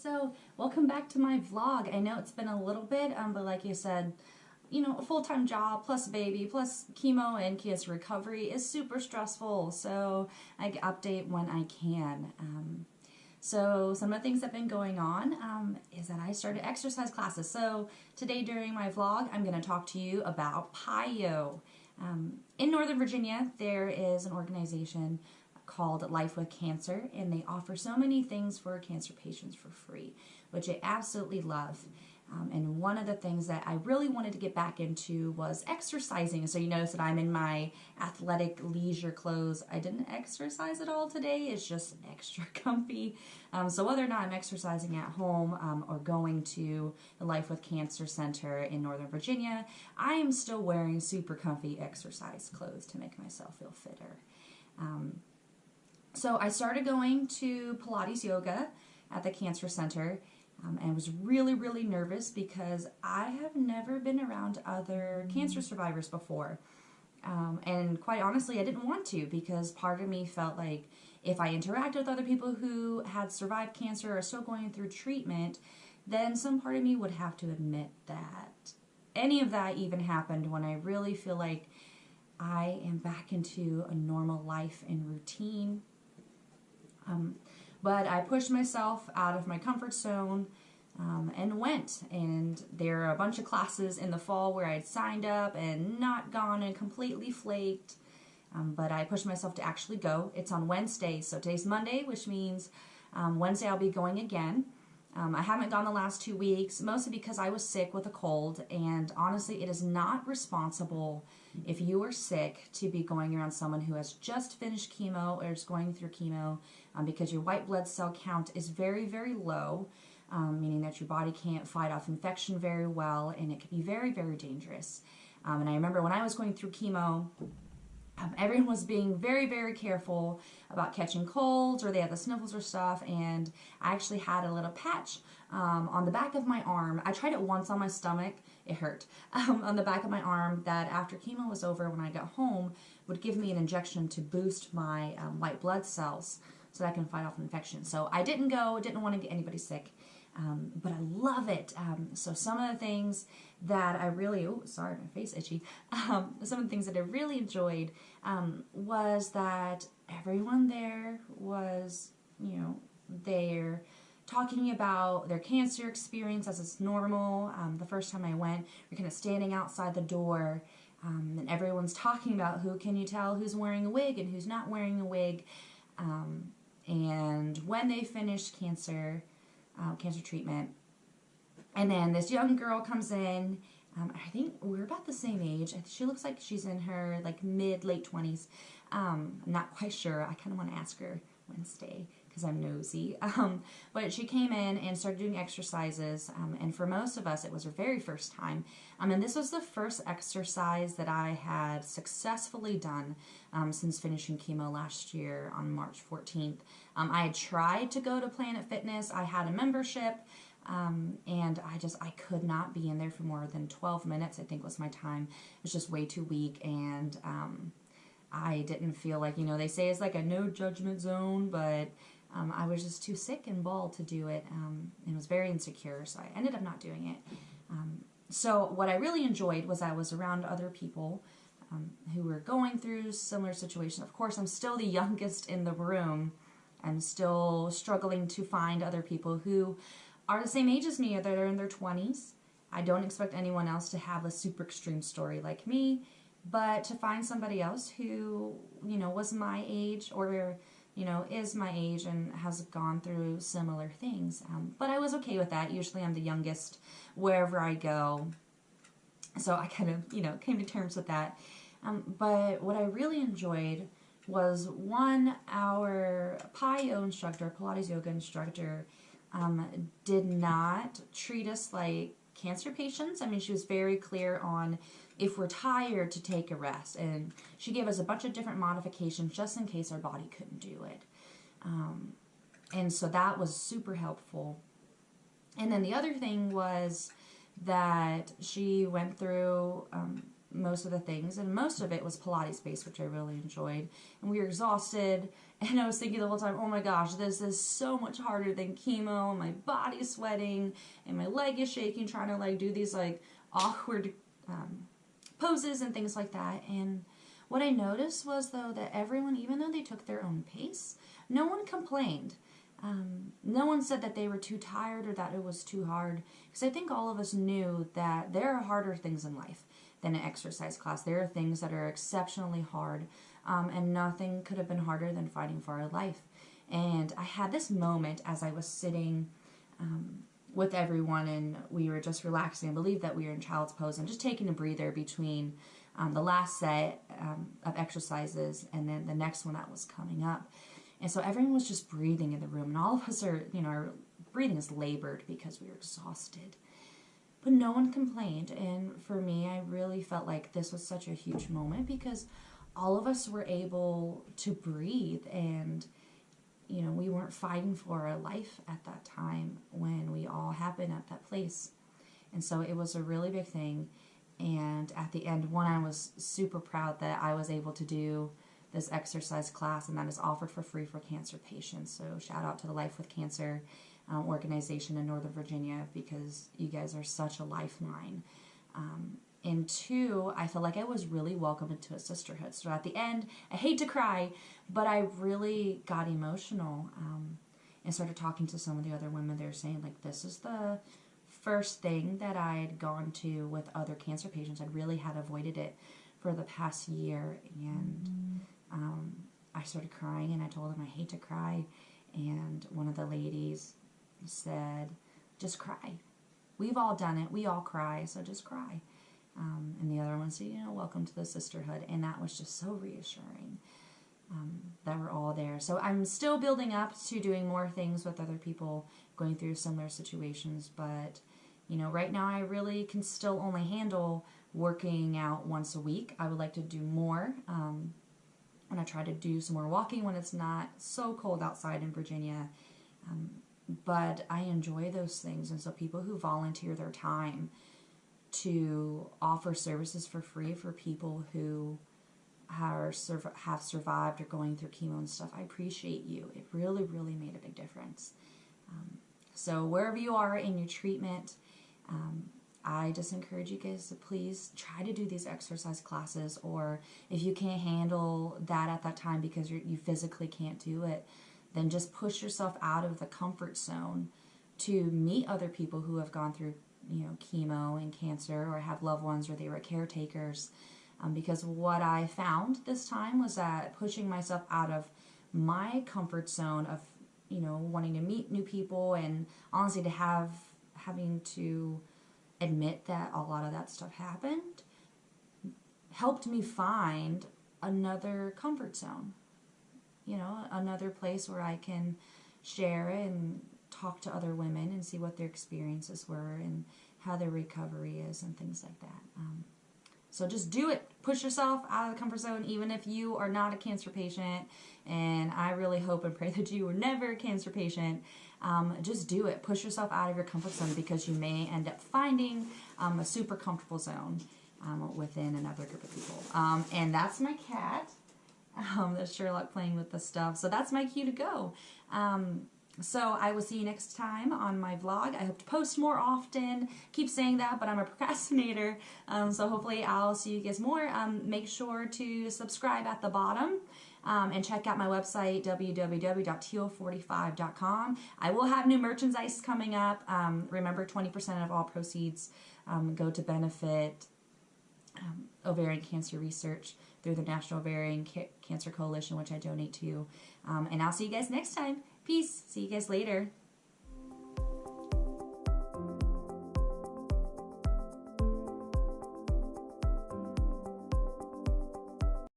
So welcome back to my vlog. I know it's been a little bit, but like you said, you know, a full-time job plus baby plus chemo and cancer recovery is super stressful. So I update when I can. So some of the things that have been going on is that I started exercise classes. So today during my vlog, I'm going to talk to you about PIO. In Northern Virginia, there is an organization called Life with Cancer, and they offer so many things for cancer patients for free, which I absolutely love. And one of the things that I really wanted to get back into was exercising. So you notice that I'm in my athletic leisure clothes. I didn't exercise at all today. It's just extra comfy. So whether or not I'm exercising at home or going to the Life with Cancer Center in Northern Virginia, I am still wearing super comfy exercise clothes to make myself feel fitter. So I started going to Pilates yoga at the Cancer Center. And was really nervous because I have never been around other cancer survivors before. And quite honestly, I didn't want to, because part of me felt like if I interacted with other people who had survived cancer or are still going through treatment, then some part of me would have to admit that any of that even happened when I really feel like I am back into a normal life and routine. But I pushed myself out of my comfort zone and went. And there are a bunch of classes in the fall where I'd signed up and not gone and completely flaked. But I pushed myself to actually go. It's on Wednesday. So today's Monday, which means Wednesday I'll be going again. I haven't gone the last 2 weeks, mostly because I was sick with a cold. And honestly, it is not responsible if you are sick to be going around someone who has just finished chemo or is going through chemo, because your white blood cell count is very low, meaning that your body can't fight off infection very well, and it can be very dangerous. And I remember when I was going through chemo, everyone was being very careful about catching colds, or they had the sniffles or stuff, and I actually had a little patch on the back of my arm. I tried it once on my stomach. It hurt. On the back of my arm, that after chemo was over, when I got home, would give me an injection to boost my white blood cells so that I can fight off infection. So I didn't go, didn't want to get anybody sick, but I love it. So some of the things that I really, oh, sorry, my face itchy. Some of the things that I really enjoyed was that everyone there was, you know, they're talking about their cancer experience as it's normal. The first time I went, we're kind of standing outside the door, and everyone's talking about who can you tell who's wearing a wig and who's not wearing a wig. And when they finished cancer treatment, and then this young girl comes in. I think we're about the same age. She looks like she's in her like late 20s. I'm not quite sure. I kind of want to ask her Wednesday because I'm nosy. But she came in and started doing exercises. And for most of us, it was her very first time. And this was the first exercise that I had successfully done since finishing chemo last year on March 14th. I had tried to go to Planet Fitness. I had a membership. And I could not be in there for more than 12 minutes, I think was my time. It was just way too weak, and I didn't feel like, you know, they say it's like a no judgment zone, but I was just too sick and bald to do it, and was very insecure, so I ended up not doing it. So what I really enjoyed was I was around other people who were going through similar situations. Of course, I'm still the youngest in the room. I'm still struggling to find other people who are the same age as me, or that are in their 20s. I don't expect anyone else to have a super extreme story like me, but to find somebody else who, you know, was my age, or, you know, is my age and has gone through similar things. But I was okay with that. Usually I'm the youngest wherever I go. So I kind of, you know, came to terms with that. But what I really enjoyed was our PIO instructor, Pilates yoga instructor, did not treat us like cancer patients. I mean, she was very clear on if we're tired to take a rest, and she gave us a bunch of different modifications just in case our body couldn't do it. And so that was super helpful. And then the other thing was that she went through most of the things, and most of it was Pilates based, which I really enjoyed. And we were exhausted, And I was thinking the whole time, oh my gosh, this is so much harder than chemo. My body's sweating and my leg is shaking trying to like do these like awkward poses and things like that. And what I noticed was though that everyone, even though they took their own pace, no one complained. No one said that they were too tired or that it was too hard. Because I think all of us knew that there are harder things in life than an exercise class. There are things that are exceptionally hard. And nothing could have been harder than fighting for our life. And I had this moment as I was sitting with everyone and we were just relaxing. I believe that we were in child's pose and just taking a breather between the last set of exercises and then the next one that was coming up. And so everyone was just breathing in the room, and all of us are, our breathing is labored because we were exhausted. But no one complained, and for me, I really felt like this was such a huge moment because all of us were able to breathe, and, we weren't fighting for our life at that time when we all happened at that place. And so it was a really big thing, and at the end, I was super proud that I was able to do this exercise class, and that is offered for free for cancer patients. So shout out to the Life with Cancer organization in Northern Virginia, because you guys are such a lifeline. And two, I felt like I was really welcomed into a sisterhood. So at the end, I hate to cry, but I really got emotional and started talking to some of the other women. They were saying, like, this is the first thing that I had gone to with other cancer patients. I really had avoided it for the past year, and I started crying, and I told them I hate to cry, and one of the ladies said, just cry. We've all done it. We all cry, so just cry. And the other one said, welcome to the sisterhood, and that was just so reassuring that we're all there. So I'm still building up to doing more things with other people going through similar situations, but right now I really can still only handle working out once a week. I would like to do more. And I try to do some more walking when it's not so cold outside in Virginia. But I enjoy those things. And so people who volunteer their time to offer services for free for people who have survived or going through chemo and stuff, I appreciate you. It really, really made a big difference. So wherever you are in your treatment, I just encourage you guys to please try to do these exercise classes, or if you can't handle that at that time because you physically can't do it, then just push yourself out of the comfort zone to meet other people who have gone through, chemo and cancer, or have loved ones, or they were caretakers. Because what I found this time was that pushing myself out of my comfort zone of, wanting to meet new people, and honestly having to admit that a lot of that stuff happened, helped me find another comfort zone, another place where I can share and talk to other women and see what their experiences were and how their recovery is and things like that. So just do it. Push yourself out of the comfort zone, even if you are not a cancer patient. And I really hope and pray that you were never a cancer patient. Just do it. Push yourself out of your comfort zone, because you may end up finding a super comfortable zone within another group of people. And that's my cat. That's Sherlock playing with the stuff. So that's my cue to go. So I will see you next time on my vlog. I hope to post more often. Keep saying that, but I'm a procrastinator. So hopefully I'll see you guys more. Make sure to subscribe at the bottom. And check out my website, www.teal45.com. I will have new merchandise coming up. Remember, 20% of all proceeds go to benefit ovarian cancer research through the National Ovarian Cancer Coalition, which I donate to. And I'll see you guys next time. Peace. See you guys later.